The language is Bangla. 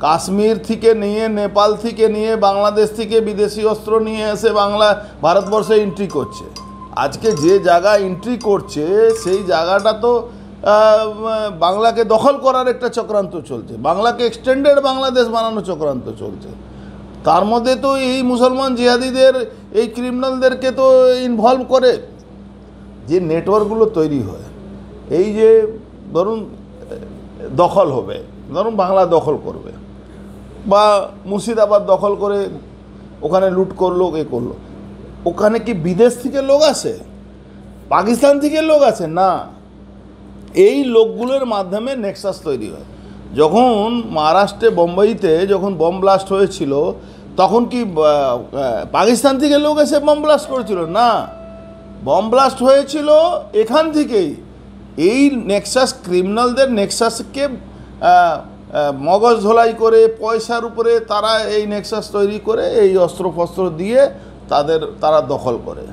কাশ্মীর থেকে নিয়ে, নেপাল থেকে নিয়ে, বাংলাদেশ থেকে বিদেশি অস্ত্র নিয়ে এসে ভারতবর্ষে এন্ট্রি করছে। আজকে যে জায়গা এন্ট্রি করছে সেই জায়গাটা তো বাংলাকে দখল করার একটা চক্রান্ত চলছে, বাংলাকে এক্সটেন্ডেড বাংলাদেশ বানানো চক্রান্ত চলছে। তার মধ্যে তো এই মুসলমান জিহাদিদের, এই ক্রিমিনালদেরকে তো ইনভলভ করে যে নেটওয়ার্কগুলো তৈরি হয়। এই যে ধরুন দখল হবে, ধরুন বাংলা দখল করবে বা মুর্শিদাবাদ দখল করে ওখানে লুট করলো, এ করলো, ওখানে কি বিদেশ থেকে লোক আসে, পাকিস্তান থেকে লোক আসে না, এই লোকগুলোর মাধ্যমে নেক্সাস তৈরি হয়। যখন মহারাষ্ট্রে বোম্বাইতে যখন বম ব্লাস্ট হয়েছিল তখন কি পাকিস্তান থেকে লোক এসে বম ব্লাস্ট করেছিল? না, বম ব্লাস্ট হয়েছিল এখান থেকেই। এই নেক্সাস ক্রিমিনালদের নেক্সাসকে মগজ ধোলাই করে পয়সার উপরে তারা এই নেক্সাস তৈরি করে এই অস্ত্রফস্ত্র দিয়ে তারা দখল করে।